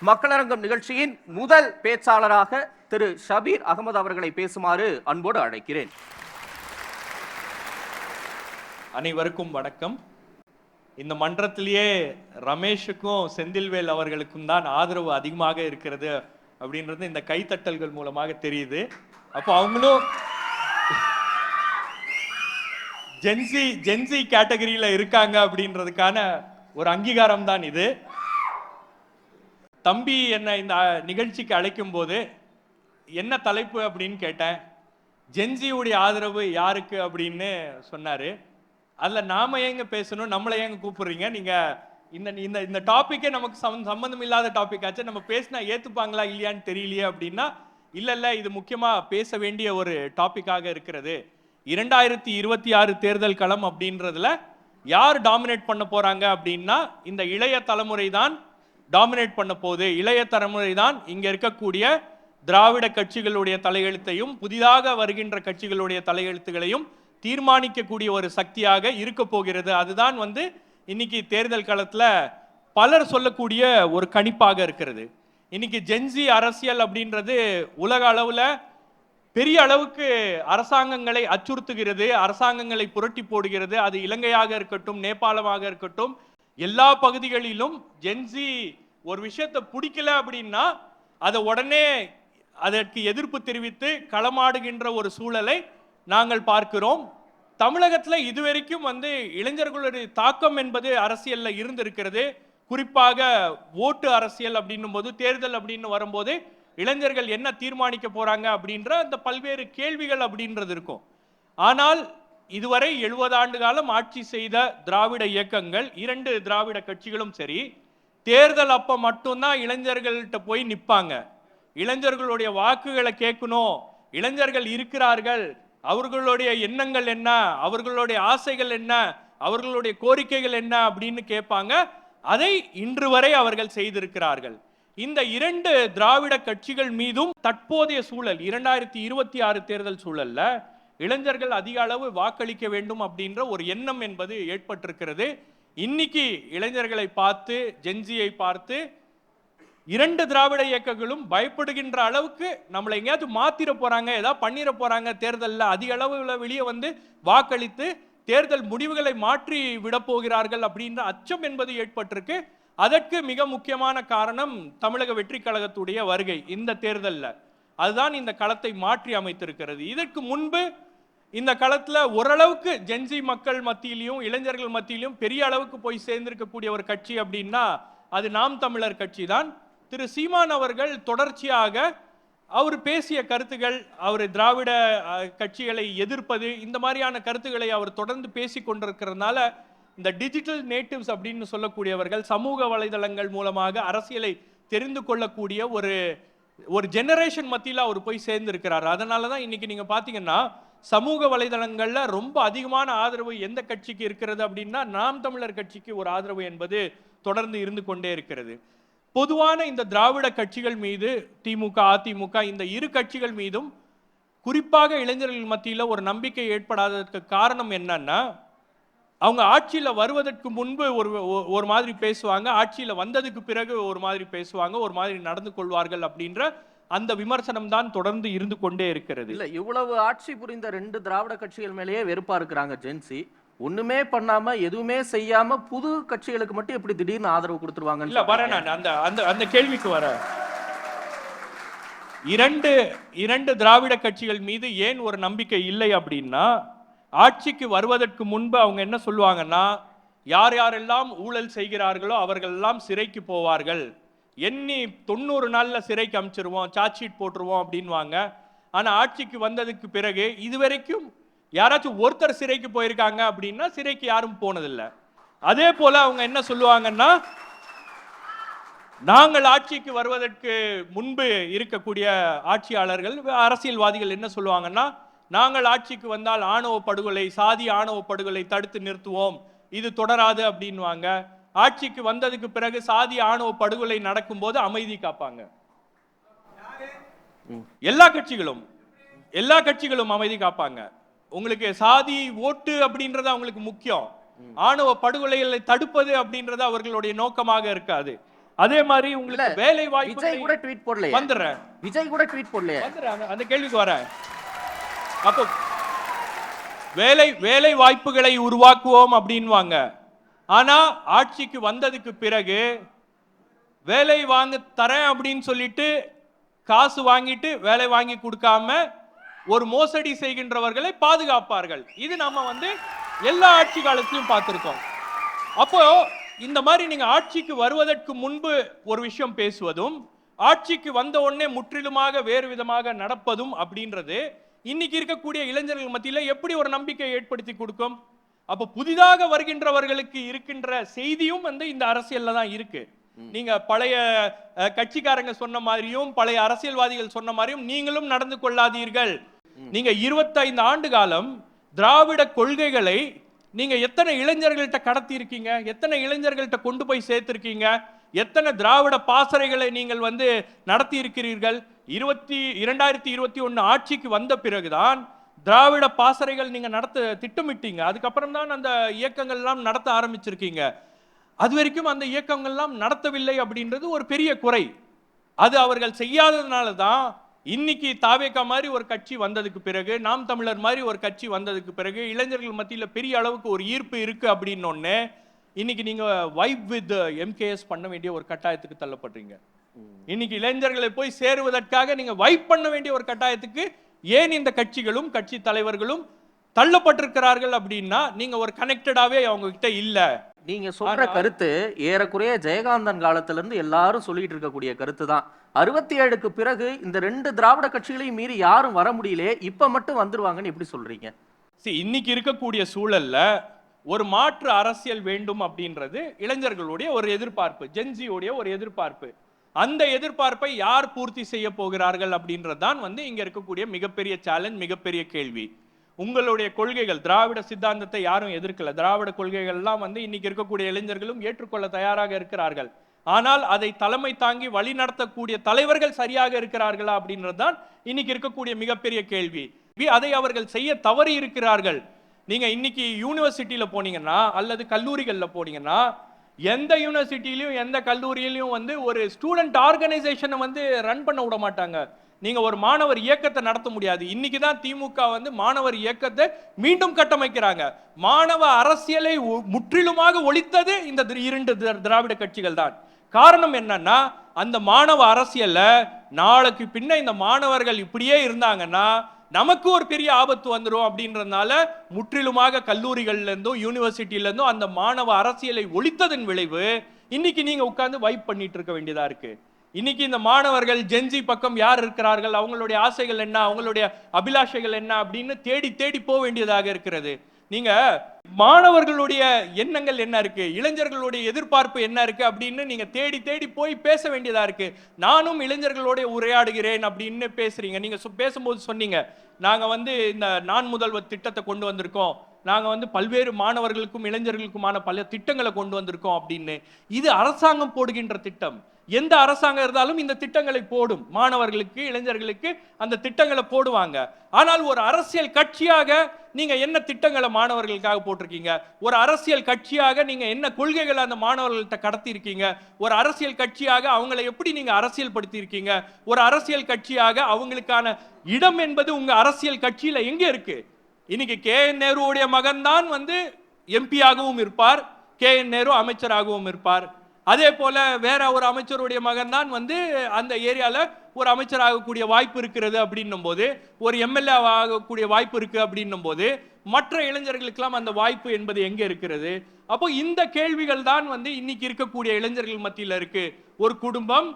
மக்களரங்கம் நிகழ்ச்சியின் முதல் பேச்சாளராக திரு ஷபீர் அகமது அவர்களை பேசுமாறு அன்போடு அழைக்கிறேன். அனைவருக்கும் வணக்கம். இந்த மன்றத்திலேயே ரமேஷுக்கும் செந்தில்வேல் அவர்களுக்கும் தான் ஆதரவு அதிகமாக இருக்கிறது அப்படின்றது இந்த கைத்தட்டல்கள் மூலமாக தெரியுது. அப்போ அவங்களும் ஜென்சி கேட்டகரியில இருக்காங்க அப்படின்றதுக்கான ஒரு அங்கீகாரம் தான் இது. தம்பி என்னை இந்த நிகழ்ச்சிக்கு அழைக்கும் போது என்ன தலைப்பு அப்படின்னு கேட்டேன். ஜென்சியுடைய ஆதரவு யாருக்கு அப்படின்னு சொன்னாரு. அதில் நாம ஏங்க பேசணும், நம்மளை ஏங்க கூப்பிடுறீங்க, நீங்க இந்த டாப்பிக்கே நமக்கு சம்பந்தம் இல்லாத டாபிக் ஆச்சு, நம்ம பேசினா ஏத்துப்பாங்களா இல்லையான்னு தெரியலையே அப்படின்னா, இல்ல இது முக்கியமா பேச வேண்டிய ஒரு டாபிக்காக இருக்கிறது. 2026 தேர்தல் களம் அப்படின்றதுல யார் டாமினேட் பண்ண போறாங்க அப்படின்னா இந்த இளைய தலைமுறை தான் டாமினேட் பண்ண போகுது. இளைய தலைமுறை தான் இங்க இருக்கக்கூடிய திராவிட கட்சிகளுடைய தலையெழுத்தையும் புதிதாக வருகின்ற கட்சிகளுடைய தலையெழுத்துகளையும் தீர்மானிக்கக்கூடிய ஒரு சக்தியாக இருக்க போகிறது. அதுதான் இன்னைக்கு தேர்தல் களத்துல பலர் சொல்லக்கூடிய ஒரு கணிப்பாக இருக்கிறது. இன்னைக்கு ஜென்சி அரசியல் அப்படின்றது உலக அளவுல பெரிய அளவுக்கு அரசாங்கங்களை அச்சுறுத்துகிறது, அரசாங்கங்களை புரட்டி போடுகிறது. அது இலங்கையாக இருக்கட்டும், நேபாளமாக இருக்கட்டும், எல்லா பகுதிகளிலும் ஜென்சி ஒரு விஷயத்தை பிடிக்கல அப்படின்னா அதை உடனே அதற்கு எதிர்ப்பு தெரிவித்து களமாடுகின்ற ஒரு சூழலை நாங்கள் பார்க்கிறோம். தமிழகத்தில் இதுவரைக்கும் இளைஞர்களுடைய தாக்கம் என்பது அரசியல்ல இருந்திருக்கிறது. குறிப்பாக ஓட்டு அரசியல் அப்படின்னும் போது, தேர்தல் அப்படின்னு வரும்போது இளைஞர்கள் என்ன தீர்மானிக்க போறாங்க அப்படின்ற அந்த பல்வேறு கேள்விகள் அப்படின்றது இருக்கும். ஆனால் இதுவரை 70 ஆண்டு காலம் ஆட்சி செய்த திராவிட இயக்கங்கள், 2 திராவிட கட்சிகளும் சரி, தேர்தல் அப்ப மட்டும்தான் இளைஞர்கள்ட்ட போய் நிற்பாங்க. இளைஞர்களுடைய வாக்குகளை கேட்கணும், இளைஞர்கள் இருக்கிறார்கள், அவர்களுடைய எண்ணங்கள் என்ன, அவர்களுடைய ஆசைகள் என்ன, அவர்களுடைய கோரிக்கைகள் என்ன அப்படின்னு கேட்பாங்க. அதை இன்று வரை அவர்கள் செய்திருக்கிறார்கள். இந்த 2 திராவிட கட்சிகள் மீதும் தற்போதைய சூழல் 2026 தேர்தல் சூழல்ல இளைஞர்கள் அதிக அளவு வாக்களிக்க வேண்டும் அப்படின்ற ஒரு எண்ணம் என்பது ஏற்பட்டிருக்கிறது. இன்னைக்கு இளைஞர்களை பார்த்து, ஜென்சியை பார்த்து 2 திராவிட இயக்கங்களும் பயப்படுகின்ற அளவுக்கு நம்மளை எங்கேயாவது மாத்திர போறாங்க, ஏதாவது பண்ணிட போறாங்க, தேர்தலில் அதிக அளவுல வெளியே வாக்களித்து தேர்தல் முடிவுகளை மாற்றி விட போகிறார்கள் அப்படின்ற அச்சம் என்பது ஏற்பட்டிருக்கு. அதற்கு மிக முக்கியமான காரணம் தமிழக வெற்றி கழகத்துடைய வருகை இந்த தேர்தலில். அதுதான் இந்த களத்தை மாற்றி அமைத்திருக்கிறது. இதற்கு முன்பு இந்த களத்துல ஓரளவுக்கு ஜென்சி மக்கள் மத்தியிலையும் இளைஞர்கள் மத்தியிலையும் பெரிய அளவுக்கு போய் சேர்ந்திருக்கக்கூடிய ஒரு கட்சி அப்படின்னா அது நாம் தமிழர் கட்சி தான். திரு சீமான் அவர்கள் தொடர்ச்சியாக அவர் பேசிய கருத்துகள், அவர் திராவிட கட்சிகளை எதிர்ப்பது, இந்த மாதிரியான கருத்துக்களை அவர் தொடர்ந்து பேசி கொண்டிருக்கிறதுனால இந்த டிஜிட்டல் நேட்டிவ்ஸ் அப்படின்னு சொல்லக்கூடியவர்கள் சமூக வலைதளங்கள் மூலமாக அரசியலை தெரிந்து கொள்ளக்கூடிய ஒரு ஜெனரேஷன் மத்தியில் அவர் போய் சேர்ந்திருக்கிறார். அதனால தான் இன்னைக்கு நீங்க பாத்தீங்கன்னா சமூக வலைதளங்கள்ல ரொம்ப அதிகமான ஆதரவு எந்த கட்சிக்கு இருக்கிறது அப்படின்னா நாம் தமிழர் கட்சிக்கு ஒரு ஆதரவு என்பது தொடர்ந்து இருந்து கொண்டே இருக்கிறது. பொதுவான இந்த திராவிட கட்சிகள் மீது திமுக, அதிமுக இந்த 2 கட்சிகள் மீதும் குறிப்பாக இளைஞர்கள் மத்தியில் ஒரு நம்பிக்கை ஏற்படாததற்கு காரணம் என்னன்னா, அவங்க ஆட்சியில வருவதற்கு முன்பு ஒரு மாதிரி பேசுவாங்க, ஆட்சியில வந்ததுக்கு பிறகு ஒரு மாதிரி பேசுவாங்க, ஒரு மாதிரி நடந்து கொள்வார்கள் அப்படின்ற அந்த விமர்சனம் தான் தொடர்ந்து இருந்து கொண்டே இருக்கிறது. இல்ல, இவ்வளவு ஆட்சி புரிந்த 2 திராவிட கட்சிகள் மேலேயே வெறுப்பா இருக்கிறாங்க ஜென்சி. ஒண்ணுமே பண்ணாம எதுவுமே செய்யாம புது கட்சிகளுக்கு மட்டும் எப்படி திடீர்னு ஆதரவு கொடுத்துருவாங்க? இல்ல வரேன் நான் அந்த கேள்விக்கு வரேன். 2 திராவிட கட்சிகள் மீது ஏன் ஒரு நம்பிக்கை இல்லை அப்படின்னா, ஆட்சிக்கு வருவதற்கு முன்பு அவங்க என்ன சொல்லுவாங்கன்னா, யார் யாரெல்லாம் ஊழல் செய்கிறார்களோ அவர்கள் எல்லாம் சிறைக்கு போவார்கள், எண்ணி 90 நாள்ல சிறைக்கு அனுப்பிச்சிருவோம், சார்ஜ் ஷீட் போட்டுருவோம் அப்படின்வாங்க. ஆனா ஆட்சிக்கு வந்ததுக்கு பிறகு இதுவரைக்கும் யாராச்சும் ஒருத்தர் சிறைக்கு போயிருக்காங்க அப்படின்னா சிறைக்கு யாரும் போனதில்லை. அதே போல அவங்க என்ன சொல்லுவாங்கன்னா, நாங்கள் ஆட்சிக்கு வருவதற்கு முன்பு இருக்கக்கூடிய ஆட்சியாளர்கள், அரசியல்வாதிகள் என்ன சொல்லுவாங்கன்னா, நாங்கள் ஆட்சிக்கு வந்தால் ஆணவ படுகொலை, சாதி ஆணவ படுகொலை தடுத்து நிறுத்துவோம், இது தொடராது அப்படின்வாங்க. ஆட்சிக்கு வந்ததுக்கு பிறகு சாதி ஆணவ படுகொலை நடக்கும் போது அமைதி காப்பாங்க. எல்லா கட்சிகளும் அமைதி காப்பாங்க. உங்களுக்கு சாதி ஓட்டு அப்படின்றது அவங்களுக்கு முக்கியம், ஆணவ படுகொலைகளை தடுப்பது அப்படின்றது அவர்களுடைய நோக்கமாக இருக்காது. அதே மாதிரி உங்களுக்கு வேலை வாய்ப்பு விஜய் கூட ட்வீட் போடலையே. வந்துடுறேன். விஜய் கூட ட்வீட் போடலையே. வந்துடுறேன், அந்த கேள்விக்கு வரேன். அப்போ வேலை வாய்ப்புகளை உருவாக்குவோம் அப்படின்வாங்க. ஆனா ஆட்சிக்கு வந்ததுக்கு பிறகு வேலை வாங்க தரேன் அப்படின்னு சொல்லிட்டு காசு வாங்கிட்டு வேலை வாங்கி கொடுக்காம ஒரு மோசடி செய்கின்றவர்களை பாதுகாப்பார்கள். இது நம்ம எல்லா ஆட்சி காலத்திலும் பார்த்திருக்கோம். அப்போ இந்த மாதிரி நீங்க ஆட்சிக்கு வருவதற்கு முன்பு ஒரு விஷயம் பேசுவதும் ஆட்சிக்கு வந்த உடனே முற்றிலுமாக வேறு விதமாக நடப்பதும் அப்படின்றது இன்னைக்கு இருக்கக்கூடிய இளைஞர்கள் மத்தியில எப்படி ஒரு நம்பிக்கையை ஏற்படுத்தி கொடுக்கும்? அப்ப புதிதாக வருகின்றவர்களுக்கு இருக்கின்ற செய்தியும் இந்த அரசியல்ல தான் இருக்கு. நீங்க பழைய கட்சிக்காரங்க சொன்ன மாதிரியும் பழைய அரசியல்வாதிகள் சொன்ன மாதிரியும் நீங்களும் நடந்து கொள்ளாதீர்கள். நீங்க 25 ஆண்டு காலம் திராவிட கொள்கைகளை நீங்க எத்தனை இளைஞர்கள்ட்ட கடத்தி இருக்கீங்க? எத்தனை இளைஞர்கள்ட்ட கொண்டு போய் சேர்த்திருக்கீங்க? எத்தனை திராவிட பாசறைகளை நீங்கள் நடத்தி இருக்கிறீர்கள்? 2021 ஆட்சிக்கு வந்த பிறகுதான் திராவிட பாசறைகள் நீங்க நடத்த திட்டமிட்டீங்க. அதுக்கப்புறம் தான் அந்த இயக்கங்கள் எல்லாம் நடத்த ஆரம்பிச்சிருக்கீங்க. அது வரைக்கும் அந்த இயக்கங்கள் எல்லாம் நடத்தவில்லை அப்படின்றது ஒரு பெரிய குறை. அது அவர்கள் செய்யாததுனால தான் இன்னைக்கு தாவேகா மாதிரி ஒரு கட்சி வந்ததுக்கு பிறகு, நாம் தமிழர் மாதிரி ஒரு கட்சி வந்ததுக்கு பிறகு இளைஞர்கள் மத்தியில பெரிய அளவுக்கு ஒரு ஈர்ப்பு இருக்கு அப்படின்னொன்னு இன்னைக்கு நீங்க வைப் வித் MKS பண்ண வேண்டிய ஒரு கட்டாயத்துக்கு தள்ளப்படுறீங்க. இன்னைக்கு இளைஞர்களை போய் சேருவதற்காக நீங்க வைப் பண்ண வேண்டிய ஒரு கட்டாயத்துக்கு ஏன் இந்த கட்சிகளும் கட்சி தலைவர்களும் தள்ளப்பட்டிருக்கிறார்கள் அப்படின்னா நீங்க ஒரு கனெக்டடாவே அவங்க கிட்ட இல்ல. நீங்க சொல்ற கருத்து ஏறக்குறைய ஜெயகாந்தன் காலத்துல இருந்து எல்லாரும் சொல்லிட்டு இருக்கக்கூடிய கருத்து தான். 67க்கு பிறகு இந்த 2 திராவிட கட்சிகளையும் மீறி யாரும் வர முடியல, இப்ப மட்டும் வந்துருவாங்கன்னு எப்படி சொல்றீங்க? இன்னைக்கு இருக்கக்கூடிய சூழல்ல ஒரு மாற்று அரசியல் வேண்டும் அப்படின்றது இளைஞர்களுடைய ஒரு எதிர்பார்ப்பு, ஜென்சியோடைய ஒரு எதிர்பார்ப்பு. அந்த எதிர்பார்ப்பை யார் பூர்த்தி செய்ய போகிறார்கள் அப்படின்றதுதான் இங்க இருக்கக்கூடிய மிகப்பெரிய சேலஞ்ச், மிகப்பெரிய கேள்வி. உங்களுடைய கொள்கைகள், திராவிட சித்தாந்தத்தை யாரும் எதிர்க்கல. திராவிட கொள்கைகள் எல்லாம் இன்னைக்கு இருக்கக்கூடிய இளைஞர்களும் ஏற்றுக்கொள்ள தயாராக இருக்கிறார்கள். ஆனால் அதை தலைமை தாங்கி வழி நடத்தக்கூடிய தலைவர்கள் சரியாக இருக்கிறார்களா அப்படின்றதுதான் இன்னைக்கு இருக்கக்கூடிய மிகப்பெரிய கேள்வி. அதை அவர்கள் செய்ய தவறி இருக்கிறார்கள். நீங்க இன்னைக்கு யூனிவர்சிட்டியில போனீங்கன்னா அல்லது கல்லூரிகள்ல போனீங்கன்னா எந்த யூனிவர்சிட்டியிலும் எந்த கல்லூரியிலும் ஒரு ஸ்டூடெண்ட் ஆர்கனைசேஷனை ரன் பண்ண விட மாட்டாங்க. நீங்க ஒரு மாணவர் இயக்கத்தை நடத்த முடியாது. இன்னைக்கு தான் திமுக மாணவர் இயக்கத்தை மீண்டும் கட்டமைக்கிறாங்க. மாணவ அரசியலை முற்றிலுமாக ஒழித்தது இந்த 2 திராவிட கட்சிகள் தான். காரணம் என்னன்னா அந்த மாணவ அரசியல்ல நாளைக்கு பின்ன இந்த மாணவர்கள் இப்படியே இருந்தாங்கன்னா நமக்கு ஒரு பெரிய ஆபத்து வந்துடும் அப்படின்றதுனால முற்றிலுமாக கல்லூரிகள்ல இருந்தும் யூனிவர்சிட்டியில இருந்தும் அந்த மாணவ அரசியலை ஒழித்ததன் விளைவு இன்னைக்கு நீங்க உட்கார்ந்து வைப் பண்ணிட்டு இருக்க வேண்டியதா இருக்கு. இன்னைக்கு இந்த மாணவர்கள் ஜென்சி பக்கம் யார் இருக்கிறார்கள், அவங்களுடைய ஆசைகள் என்ன, அவங்களுடைய அபிலாஷைகள் என்ன அப்படின்னு தேடி தேடி போக வேண்டியதாக இருக்கிறது. நீங்க மாணவர்களுடைய எண்ணங்கள் என்ன இருக்கு, இளைஞர்களுடைய எதிர்பார்ப்பு என்ன இருக்கு அப்படின்னு நீங்க தேடி தேடி போய் பேச வேண்டியதா இருக்கு. நானும் இளைஞர்களோட உரையாடுகிறேன் அப்படின்னு பேசுறீங்க. நீங்க பேசும்போது சொன்னீங்க, நாங்க இந்த நான் முதல்வர் திட்டத்தை கொண்டு வந்திருக்கோம், நாங்க பல்வேறு மாணவர்களுக்கும் இளைஞர்களுக்குமான பல திட்டங்களை கொண்டு வந்திருக்கோம் அப்படின்னு. இது அரசாங்கம் போடுகின்ற திட்டம். எந்த அரசாங்கம் இருந்தாலும் இந்த திட்டங்களை போடும், மாணவர்களுக்கு இளைஞர்களுக்கு அந்த திட்டங்களை போடுவாங்க. ஆனால் ஒரு அரசியல் கட்சியாக நீங்க என்ன திட்டங்களை மாணவர்களுக்காக போட்டிருக்கீங்க? ஒரு அரசியல் கட்சியாக நீங்க என்ன கொள்கைகளை அந்த மாணவர்கள்ட்ட கடத்தி இருக்கீங்க? ஒரு அரசியல் கட்சியாக அவங்களை எப்படி நீங்க அரசியல் படுத்தி இருக்கீங்க? ஒரு அரசியல் கட்சியாக அவங்களுக்கான இடம் என்பது உங்க அரசியல் கட்சியில எங்க இருக்கு? இன்னைக்கு KN நேருடைய மகன் தான் MP-ஆகவும் இருப்பார், KN நேரு அமைச்சராகவும் இருப்பார். அதே போல வேற ஒரு அமைச்சருடைய மகன் தான் அந்த ஏரியால ஒரு அமைச்சர் ஆகக்கூடிய வாய்ப்பு இருக்கிறது அப்படின்னும் போது, ஒரு MLA ஆகக்கூடிய வாய்ப்பு இருக்கு அப்படின்னும் போது மற்ற இளைஞர்களுக்கெல்லாம் அந்த வாய்ப்பு என்பது எங்க இருக்கிறது? அப்போ இந்த கேள்விகள் தான் இன்னைக்கு இருக்கக்கூடிய இளைஞர்கள் மத்தியில இருக்கு. ஒரு குடும்பம்,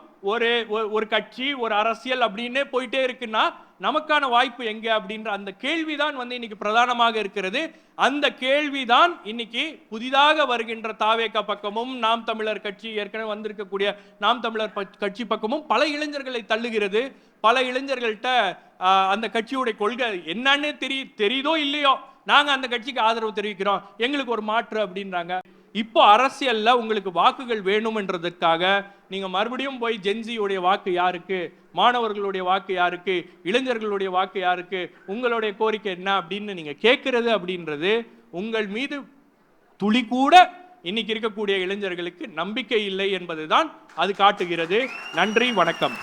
ஒரு கட்சி, ஒரு அரசியல் அப்படின்னே போயிட்டே இருக்குன்னா நமக்கான வாய்ப்பு எங்க அப்படின்ற அந்த கேள்விதான் இன்னைக்கு பிரதானமாக இருக்கிறது. அந்த கேள்விதான் இன்னைக்கு புதிதாக வருகின்ற தாவேகா பக்கமும் நாம் தமிழர் கட்சி ஏற்கனவே வந்திருக்கக்கூடிய நாம் தமிழர் கட்சி பக்கமும் பல இளைஞர்களை தள்ளுகிறது. பல இளைஞர்கள்ட்ட அந்த கட்சியுடைய கொள்கை என்னன்னு தெரியுதோ இல்லையோ, நாங்க அந்த கட்சிக்கு ஆதரவு தெரிவிக்கிறோம், எங்களுக்கு ஒரு மாற்று அப்படின்றாங்க. இப்போ அரசியல்ல உங்களுக்கு வாக்குகள் வேணும் என்றதற்காக நீங்க மறுபடியும் போய் ஜென்சியுடைய வாக்கு யாருக்கு, மாணவர்களுடைய வாக்கு யாருக்கு, இளைஞர்களுடைய வாக்கு யாருக்கு, உங்களுடைய கோரிக்கை என்ன அப்படின்னு நீங்க கேட்கிறது அப்படின்றது உங்கள் மீது துளி கூட இன்னைக்கு இருக்கக்கூடிய இளைஞர்களுக்கு நம்பிக்கை இல்லை என்பதுதான் அது காட்டுகிறது. நன்றி, வணக்கம்.